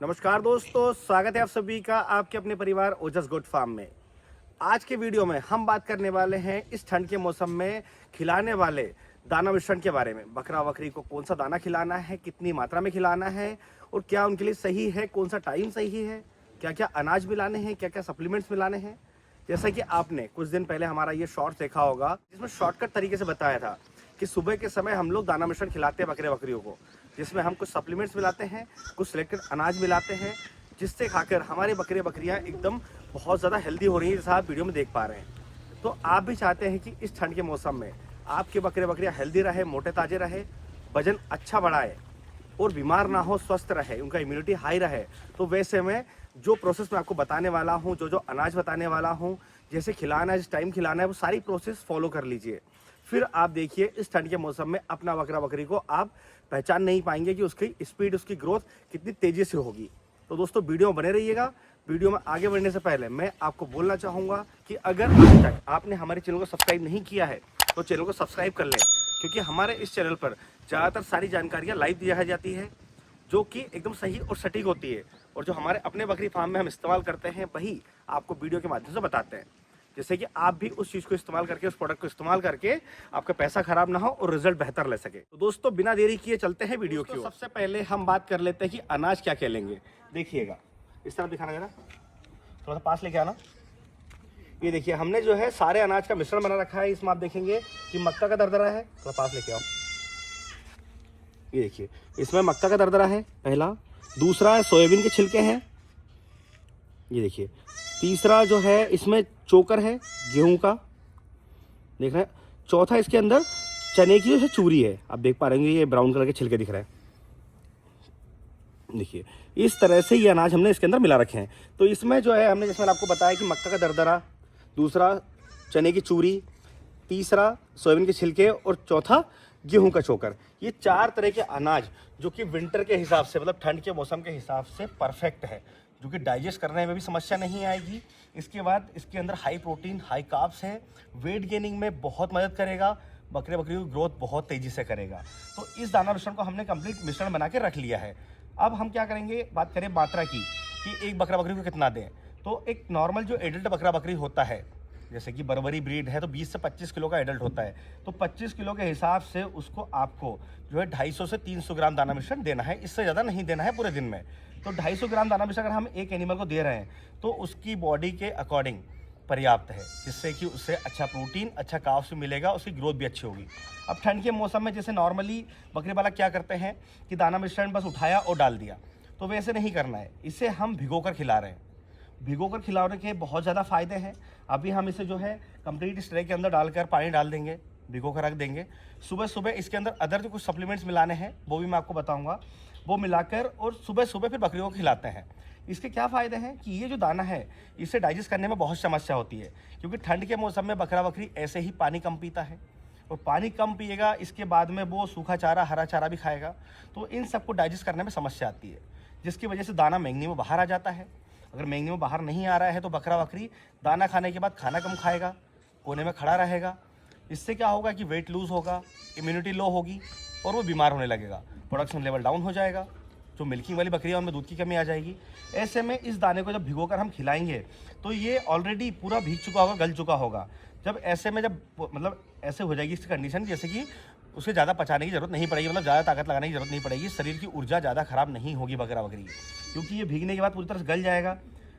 नमस्कार दोस्तों, स्वागत है आप सभी का आपके अपने परिवार ओजस गुड फार्म में। आज के वीडियो में हम बात करने वाले हैं इस ठंड के मौसम में खिलाने वाले दाना मिश्रण के बारे में। बकरा बकरी को कौन सा दाना खिलाना है, कितनी मात्रा में खिलाना है और क्या उनके लिए सही है, कौन सा टाइम सही है, क्या क्या अनाज मिलाने हैं, क्या क्या सप्लीमेंट्स मिलाने हैं। जैसा कि आपने कुछ दिन पहले हमारा ये शॉर्ट देखा होगा जिसमें शॉर्टकट तरीके से बताया था कि सुबह के समय हम लोग दाना मिश्रण खिलाते हैं बकरे बकरियों को, जिसमें हम कुछ सप्लीमेंट्स मिलाते हैं, कुछ सिलेक्टेड अनाज मिलाते हैं, जिससे खाकर हमारे बकरे बकरियां एकदम बहुत ज़्यादा हेल्दी हो रही हैं, जैसा आप वीडियो में देख पा रहे हैं। तो आप भी चाहते हैं कि इस ठंड के मौसम में आपके बकरे बकरियां हेल्दी रहे, मोटे ताजे रहे, वजन अच्छा बढ़ाए और बीमार ना हो, स्वस्थ रहे, उनका इम्यूनिटी हाई रहे। तो वैसे में जो प्रोसेस मैं आपको बताने वाला हूँ, जो अनाज बताने वाला हूँ, जैसे खिलाना है, जिस टाइम खिलाना है, वो सारी प्रोसेस फॉलो कर लीजिए। फिर आप देखिए इस ठंड के मौसम में अपना बकरा बकरी को आप पहचान नहीं पाएंगे कि उसकी स्पीड, उसकी ग्रोथ कितनी तेजी से होगी। तो दोस्तों वीडियो में बने रहिएगा। वीडियो में आगे बढ़ने से पहले मैं आपको बोलना चाहूँगा कि अगर अभी तक आपने हमारे चैनल को सब्सक्राइब नहीं किया है तो चैनल को सब्सक्राइब कर लें, क्योंकि हमारे इस चैनल पर ज़्यादातर सारी जानकारियाँ लाइव दी जाती है जो कि एकदम सही और सटीक होती है, और जो हमारे अपने बकरी फार्म में हम इस्तेमाल करते हैं वही आपको वीडियो के माध्यम से बताते हैं, जिससे कि आप भी उस चीज़ को इस्तेमाल करके, उस प्रोडक्ट को इस्तेमाल करके आपका पैसा खराब ना हो और रिजल्ट बेहतर ले सके। तो दोस्तों बिना देरी किए चलते हैं वीडियो की ओर। सबसे पहले हम बात कर लेते हैं कि अनाज क्या क्या लेंगे। देखिएगा, इस तरफ दिखाना जरा, थोड़ा सा पास लेके आना। ये देखिए हमने जो है सारे अनाज का मिश्रण बना रखा है। इसमें आप देखेंगे कि मक्का का दरदरा है, थोड़ा पास लेके आओ। ये देखिए इसमें मक्का का दरदरा है पहला, दूसरा सोयाबीन के छिलके हैं, ये देखिए तीसरा जो है इसमें चोकर है गेहूं का, देख रहे हैं। चौथा इसके अंदर चने की जो है चूरी है, आप देख पा रहे हैं, ये ब्राउन कलर के छिलके दिख रहे हैं। देखिए इस तरह से ये अनाज हमने इसके अंदर मिला रखे हैं। तो इसमें जो है हमने, जैसे मैंने आपको बताया कि मक्का का दरदरा, दूसरा चने की चूरी, तीसरा सोयाबीन के छिलके और चौथा गेहूं का चोकर, ये 4 तरह के अनाज जो कि विंटर के हिसाब से, मतलब ठंड के मौसम के हिसाब से परफेक्ट है, जो कि डाइजेस्ट करने में भी समस्या नहीं आएगी। इसके बाद इसके अंदर हाई प्रोटीन, हाई कार्ब्स है, वेट गेनिंग में बहुत मदद करेगा, बकरे बकरी की ग्रोथ बहुत तेजी से करेगा। तो इस दाना मिश्रण को हमने कंप्लीट मिश्रण बना के रख लिया है। अब हम क्या करेंगे, बात करें मात्रा की कि एक बकरा बकरी को कितना दें। तो एक नॉर्मल जो एडल्ट बकरा बकरी होता है, जैसे कि बर्बरी ब्रीड है, तो 20 से 25 किलो का एडल्ट होता है। तो 25 किलो के हिसाब से उसको आपको जो है 250 से 300 ग्राम दाना मिश्रण देना है, इससे ज़्यादा नहीं देना है पूरे दिन में। तो 250 ग्राम दाना मिश्रण अगर हम एक एनिमल को दे रहे हैं तो उसकी बॉडी के अकॉर्डिंग पर्याप्त है, जिससे कि उससे अच्छा प्रोटीन, अच्छा कार्ब्स मिलेगा, उसकी ग्रोथ भी अच्छी होगी। अब ठंड के मौसम में जैसे नॉर्मली बकरी वाला क्या करते हैं कि दाना मिश्रण बस उठाया और डाल दिया, तो वैसे नहीं करना है। इसे हम भिगो कर खिला रहे हैं। भिगो कर खिलाने के बहुत ज़्यादा फ़ायदे हैं। अभी हम इसे जो है कंप्लीट इस ट्रे के अंदर डालकर पानी डाल देंगे, भिगो कर रख देंगे। सुबह सुबह इसके अंदर अदर जो कुछ सप्लीमेंट्स मिलाने हैं वो भी मैं आपको बताऊंगा, वो मिलाकर और सुबह सुबह फिर बकरियों को खिलाते हैं। इसके क्या फ़ायदे हैं कि ये जो दाना है इसे डाइजेस्ट करने में बहुत समस्या होती है, क्योंकि ठंड के मौसम में बकरा बकरी ऐसे ही पानी कम पीता है, और पानी कम पिएगा, इसके बाद में वो सूखा चारा, हरा चारा भी खाएगा, तो इन सबको डाइजेस्ट करने में समस्या आती है, जिसकी वजह से दाना मेंगनी में बाहर आ जाता है। अगर मेंगनी में बाहर नहीं आ रहा है तो बकरा बकरी दाना खाने के बाद खाना कम खाएगा, कोने में खड़ा रहेगा। इससे क्या होगा कि वेट लूज़ होगा, इम्यूनिटी लो होगी और वो बीमार होने लगेगा, प्रोडक्शन लेवल डाउन हो जाएगा। जो मिल्किंग वाली बकरियाँ उनमें दूध की कमी आ जाएगी। ऐसे में इस दाने को जब भिगोकर हम खिलाएंगे तो ये ऑलरेडी पूरा भीग चुका होगा, गल चुका होगा। जब ऐसे में जब मतलब ऐसे हो जाएगी इसकी कंडीशन, जैसे कि उसे ज़्यादा पचाने की ज़रूरत नहीं पड़ेगी, मतलब ज़्यादा ताकत लगाने की ज़रूरत नहीं पड़ेगी, शरीर की ऊर्जा ज़्यादा खराब नहीं होगी बकरा बकरी, क्योंकि ये भीगने के बाद पूरी तरह से गल जाएगा,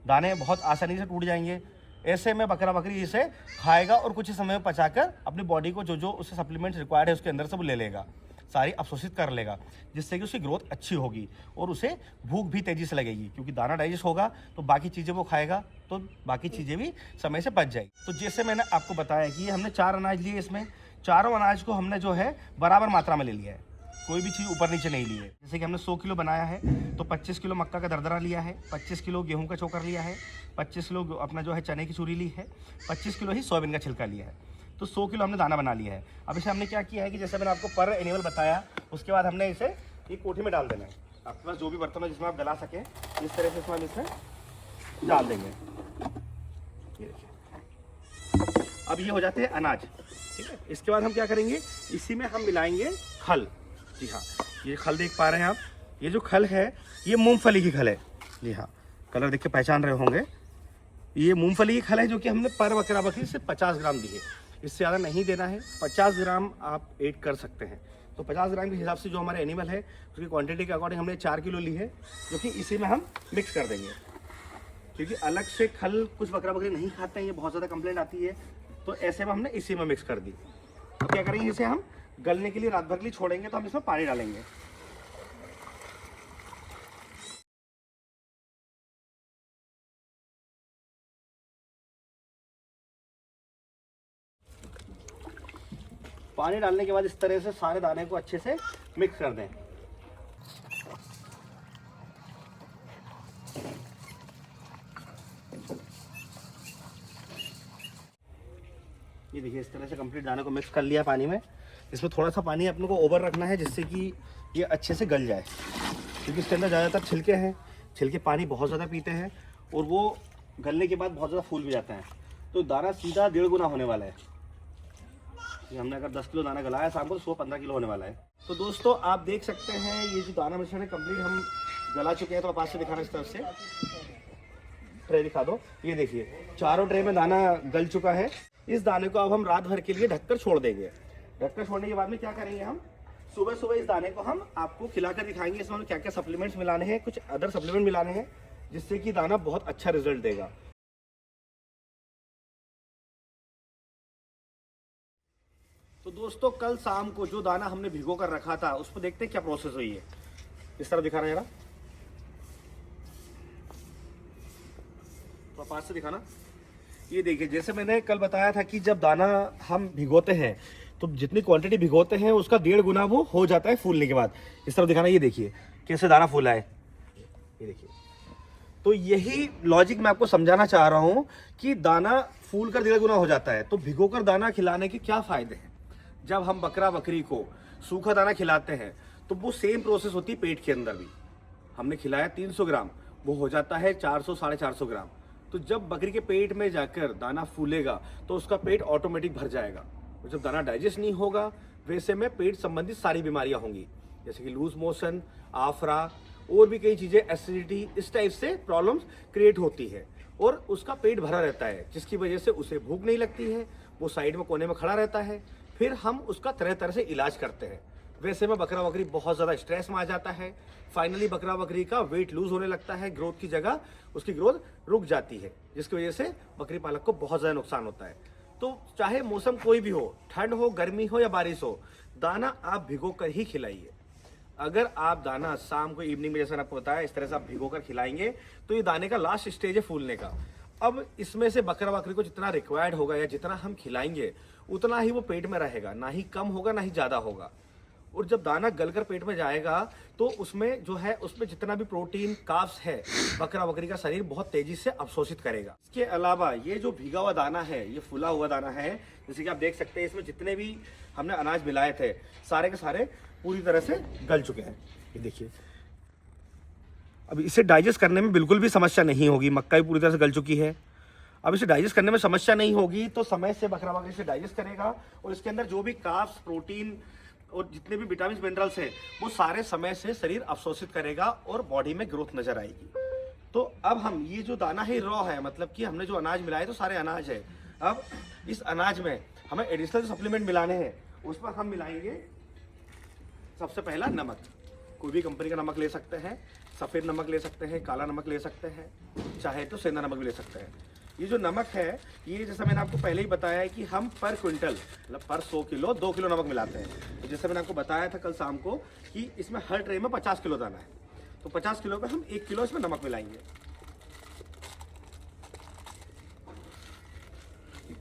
दाने बहुत आसानी से टूट जाएंगे। ऐसे में बकरा बकरी इसे खाएगा और कुछ ही समय में पचाकर अपनी बॉडी को जो जो उससे सप्लीमेंट्स रिक्वायर्ड है उसके अंदर से वो ले लेगा, सारी अवशोषित कर लेगा, जिससे कि उसकी ग्रोथ अच्छी होगी और उसे भूख भी तेज़ी से लगेगी, क्योंकि दाना डाइजेस्ट होगा तो बाकी चीज़ें वो खाएगा, तो बाकी चीज़ें भी समय से पच जाएगी। तो जैसे मैंने आपको बताया कि हमने 4 अनाज लिए, इसमें चारों अनाज को हमने जो है बराबर मात्रा में ले लिया है, कोई भी चीज़ ऊपर नीचे नहीं ली है। जैसे कि हमने 100 किलो बनाया है तो 25 किलो मक्का का दरदरा लिया है, 25 किलो गेहूं का चोकर लिया है, 25 किलो अपना जो है चने की चूरी ली है, 25 किलो ही सोयाबीन का छिलका लिया है। तो 100 किलो हमने दाना बना लिया है। अब इसे हमने क्या किया है कि जैसे मैंने आपको पर एनिमल बताया, उसके बाद हमने इसे एक कोठी में डाल देना है। आपके पास जो भी बर्तन है जिसमें आप गला सकें, इस तरह से इसमें हम इसे डाल देंगे। ये देखिए, अब ये हो जाते हैं अनाज, ठीक है। इसके बाद हम क्या करेंगे, इसी में हम मिलाएंगे खल। जी हाँ, ये खल देख पा रहे हैं आप, ये जो खल है ये मूंगफली की खल है। जी हाँ, कलर देख के पहचान रहे होंगे। ये मूंगफली की खल है जो कि हमने पर बकरा बकरी से 50 ग्राम दी है, इससे ज़्यादा नहीं देना है। 50 ग्राम आप ऐड कर सकते हैं। तो 50 ग्राम के हिसाब से जो हमारा एनिमल है उसकी क्वांटिटी के अकॉर्डिंग हमने 4 किलो ली है, जो कि इसी में हम मिक्स कर देंगे। क्योंकि अलग से खल कुछ बकरा बकरी नहीं खाते हैं, ये बहुत ज़्यादा कंप्लेंट आती है, तो ऐसे में हमने इसी में मिक्स कर दी। तो क्या करेंगे, इसे हम गलने के लिए रात भर के लिए छोड़ेंगे, तो हम इसमें पानी डालेंगे। पानी डालने के बाद इस तरह से सारे दाने को अच्छे से मिक्स कर दें। ये देखिए इस तरह से कंप्लीट दाने को मिक्स कर लिया पानी में। इसमें थोड़ा सा पानी अपने को ओवर रखना है जिससे कि ये अच्छे से गल जाए, क्योंकि इसके अंदर ज़्यादातर छिलके हैं। छिलके पानी बहुत ज़्यादा पीते हैं और वो गलने के बाद बहुत ज़्यादा फूल भी जाता है। तो दाना सीधा 1.5 गुना होने वाला है। ये हमने अगर 10 किलो दाना गलाया शाम को, तो 115 किलो होने वाला है। तो दोस्तों आप देख सकते हैं ये जो दाना मिश्रण है कंप्लीट हम गला चुके हैं। तो पास से दिखाना, इस तरफ से ट्रे दिखा दो। ये देखिए चारों ट्रे में दाना गल चुका है। इस दाने को अब हम रात भर के लिए ढककर छोड़ देंगे। ढककर छोड़ने के बाद में क्या करेंगे, हम सुबह सुबह इस दाने को हम आपको खिलाकर दिखाएंगे इसमें क्या क्या सप्लीमेंट्स मिलाने हैं, कुछ अदर सप्लीमेंट मिलाने हैं, जिससे कि दाना बहुत अच्छा रिजल्ट देगा। तो दोस्तों कल शाम को जो दाना हमने भिगो कर रखा था उस पर देखते हैं क्या प्रोसेस हुई है। इस तरफ दिखाना जरा, तो पास से दिखाना। ये देखिए जैसे मैंने कल बताया था कि जब दाना हम भिगोते हैं तो जितनी क्वांटिटी भिगोते हैं उसका 1.5 गुना वो हो जाता है फूलने के बाद। इस तरफ दिखाना, ये देखिए कैसे दाना फूला है, ये देखिए। तो यही लॉजिक मैं आपको समझाना चाह रहा हूँ कि दाना फूल कर 1.5 गुना हो जाता है। तो भिगोकर दाना खिलाने के क्या फायदे हैं। जब हम बकरा बकरी को सूखा दाना खिलाते हैं तो वो सेम प्रोसेस होती है पेट के अंदर भी। हमने खिलाया 300 ग्राम, वो हो जाता है 400 450 ग्राम। तो जब बकरी के पेट में जाकर दाना फूलेगा तो उसका पेट ऑटोमेटिक भर जाएगा। और जब दाना डाइजेस्ट नहीं होगा वैसे में पेट संबंधित सारी बीमारियां होंगी, जैसे कि लूज मोशन, आफरा और भी कई चीजें, एसिडिटी, इस टाइप से प्रॉब्लम्स क्रिएट होती है। और उसका पेट भरा रहता है जिसकी वजह से उसे भूख नहीं लगती है, वो साइड में कोने में खड़ा रहता है। फिर हम उसका तरह तरह से इलाज करते हैं। वैसे में बकरा बकरी बहुत ज़्यादा स्ट्रेस में आ जाता है। फाइनली बकरा बकरी का वेट लूज होने लगता है, ग्रोथ की जगह उसकी ग्रोथ रुक जाती है, जिसकी वजह से बकरी पालक को बहुत ज़्यादा नुकसान होता है। तो चाहे मौसम कोई भी हो, ठंड हो, गर्मी हो या बारिश हो, दाना आप भिगो कर ही खिलाइए। अगर आप दाना शाम को इवनिंग में, जैसा आपको बताया, इस तरह से आप भिगो कर खिलाएंगे तो ये दाने का लास्ट स्टेज है फूलने का। अब इसमें से बकरा बकरी को जितना रिक्वायर्ड होगा या जितना हम खिलाएंगे उतना ही वो पेट में रहेगा, ना ही कम होगा ना ही ज़्यादा होगा। और जब दाना गलकर पेट में जाएगा तो उसमें जो है उसमें जितना भी प्रोटीन कार्ब्स है बकरा बकरी का शरीर बहुत तेजी से अवशोषित करेगा। इसके अलावा ये जो भीगा हुआ दाना है, ये फूला हुआ दाना है, जैसे कि आप देख सकते हैं इसमें जितने भी हमने अनाज मिलाए थे सारे के सारे पूरी तरह से गल चुके हैं। ये देखिए अब इसे डाइजेस्ट करने में बिल्कुल भी समस्या नहीं होगी। मक्का भी पूरी तरह से गल चुकी है। अब इसे डाइजेस्ट करने में समस्या नहीं होगी तो समय से बकरा बकरी से डाइजेस्ट करेगा और इसके अंदर जो भी कार्ब्स, प्रोटीन और जितने भी विटामिन मिनरल्स हैं वो सारे समय से शरीर अवशोषित करेगा और बॉडी में ग्रोथ नजर आएगी। तो अब हम ये जो दाना है रॉ है, मतलब कि हमने जो अनाज मिलाए तो सारे अनाज है। अब इस अनाज में हमें एडिशनल सप्लीमेंट मिलाने हैं, उस पर हम मिलाएंगे सबसे पहला नमक। कोई भी कंपनी का नमक ले सकते हैं, सफ़ेद नमक ले सकते हैं, काला नमक ले सकते हैं, चाहे तो सेंधा नमक भी ले सकते हैं। ये जो नमक है ये जैसा मैंने आपको पहले ही बताया है कि हम पर क्विंटल मतलब पर 100 किलो 2 किलो नमक मिलाते हैं। तो जैसे मैंने आपको बताया था कल शाम को कि इसमें हर ट्रे में 50 किलो दाना है, तो 50 किलो पे हम 1 किलो इसमें नमक मिलाएंगे।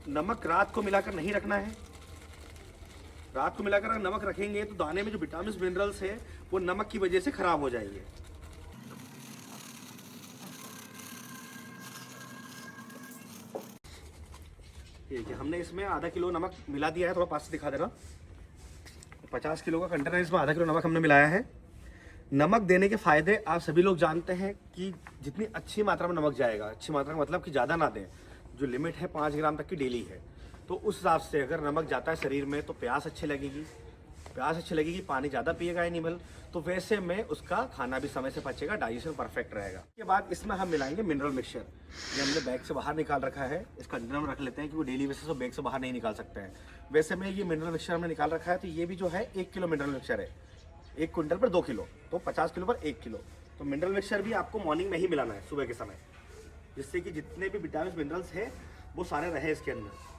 नमक रात को मिलाकर नहीं रखना है। रात को मिलाकर अगर नमक रखेंगे तो दाने में जो विटामिन मिनरल्स है वो नमक की वजह से खराब हो जाएंगे। ठीक है, हमने इसमें आधा किलो नमक मिला दिया है। थोड़ा पास से दिखा देना। 50 किलो का कंटेनर, इसमें आधा किलो नमक हमने मिलाया है। नमक देने के फायदे आप सभी लोग जानते हैं कि जितनी अच्छी मात्रा में नमक जाएगा, अच्छी मात्रा का मतलब कि ज़्यादा ना दें, जो लिमिट है 5 ग्राम तक की डेली है, तो उस हिसाब से अगर नमक जाता है शरीर में तो प्यास अच्छी लगेगी, प्यास अच्छी लगेगी, पानी ज़्यादा पिएगा एनिमल, तो वैसे में उसका खाना भी समय से पचेगा, डाइजेशन परफेक्ट रहेगा। इसके बाद इसमें हम मिलाएंगे मिनरल मिक्सचर। ये हमने बैग से बाहर निकाल रखा है, इस कंटेनर में रख लेते हैं क्योंकि डेली बेसिस पे बैग से बाहर नहीं निकाल सकते हैं। वैसे में ये मिनरल मिक्सचर हमने निकाल रखा है, तो ये भी जो है 1 किलो मिनरल मिक्सचर है। 1 क्विंटल पर 2 किलो, तो 50 किलो पर 1 किलो। तो मिनरल मिक्सचर भी आपको मॉर्निंग में ही मिलाना है, सुबह के समय, जिससे कि जितने भी विटामिन मिनरल्स हैं वो सारे रहे इसके अंदर।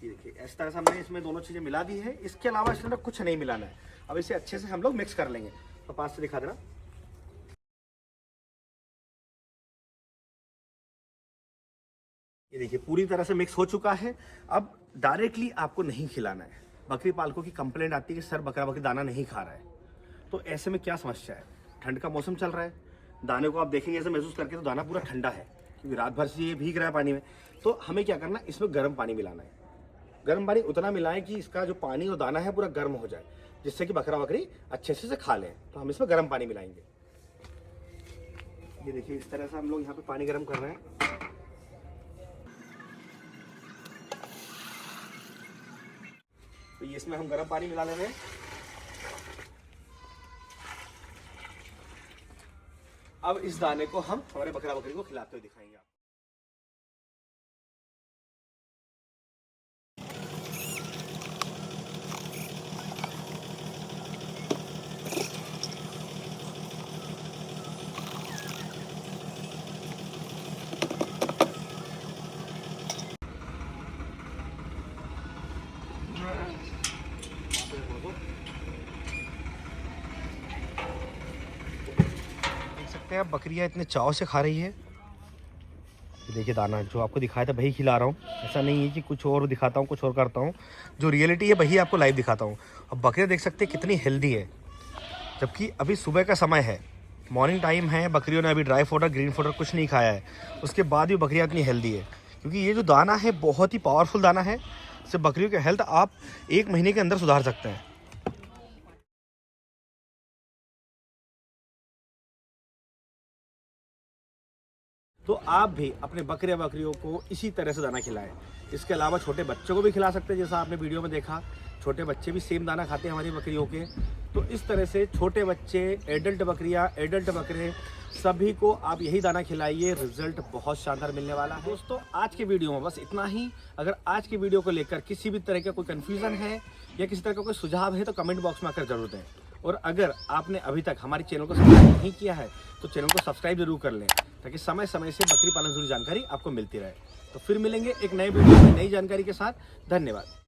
ये देखिए इस तरह से हमने इसमें दोनों चीज़ें मिला दी है। इसके अलावा इसके अंदर कुछ नहीं मिलाना है। अब इसे अच्छे से हम लोग मिक्स कर लेंगे। तो पास से दिखा देना। ये देखिए पूरी तरह से मिक्स हो चुका है। अब डायरेक्टली आपको नहीं खिलाना है। बकरी पालकों की कंप्लेंट आती है कि सर बकरा बकरी दाना नहीं खा रहा है, तो ऐसे में क्या समस्या है? ठंड का मौसम चल रहा है, दाने को आप देखेंगे ऐसे महसूस करके तो दाना पूरा ठंडा है क्योंकि रात भर से ये भीग रहा है पानी में। तो हमें क्या करना है, इसमें गर्म पानी मिलाना है। गर्म पानी उतना मिलाएं कि इसका जो पानी और दाना है पूरा गर्म हो जाए, जिससे कि बकरा बकरी अच्छे से खा लें। तो हम इसमें गर्म पानी मिलाएंगे। ये देखिए इस तरह से हम लोग यहाँ पे पानी गर्म कर रहे हैं। तो ये इसमें हम गर्म पानी मिला ले रहे हैं। अब इस दाने को हम हमारे बकरा बकरी को खिलाते हुए दिखाएंगे। देख सकते हैं आप बकरियां इतने चाव से खा रही है। देखिए दाना जो आपको दिखाया था वही खिला रहा हूँ। ऐसा नहीं है कि कुछ और दिखाता हूँ, कुछ और करता हूँ। जो रियलिटी है वही आपको लाइव दिखाता हूँ। अब बकरियां देख सकते हैं कितनी हेल्दी है, जबकि अभी सुबह का समय है, मॉर्निंग टाइम है। बकरियों ने अभी ड्राई फॉडर ग्रीन फॉडर कुछ नहीं खाया है, उसके बाद भी बकरियां इतनी हेल्दी है क्योंकि ये जो दाना है बहुत ही पावरफुल दाना है। इससे बकरियों की हेल्थ आप 1 महीने के अंदर सुधार सकते हैं। तो आप भी अपने बकरे बकरियों को इसी तरह से दाना खिलाएं। इसके अलावा छोटे बच्चों को भी खिला सकते हैं, जैसा आपने वीडियो में देखा छोटे बच्चे भी सेम दाना खाते हैं हमारी बकरियों के। तो इस तरह से छोटे बच्चे, एडल्ट बकरियां, एडल्ट बकरे, सभी को आप यही दाना खिलाइए, रिजल्ट बहुत शानदार मिलने वाला है। दोस्तों आज के वीडियो में बस इतना ही। अगर आज के वीडियो को लेकर किसी भी तरह का कोई कन्फ्यूज़न है या किसी तरह का कोई सुझाव है तो कमेंट बॉक्स में आकर जरूर दें। और अगर आपने अभी तक हमारे चैनल को सब्सक्राइब नहीं किया है तो चैनल को सब्सक्राइब जरूर कर लें, ताकि समय समय से बकरी पालन से जुड़ी जानकारी आपको मिलती रहे। तो फिर मिलेंगे एक नए वीडियो में नई जानकारी के साथ। धन्यवाद।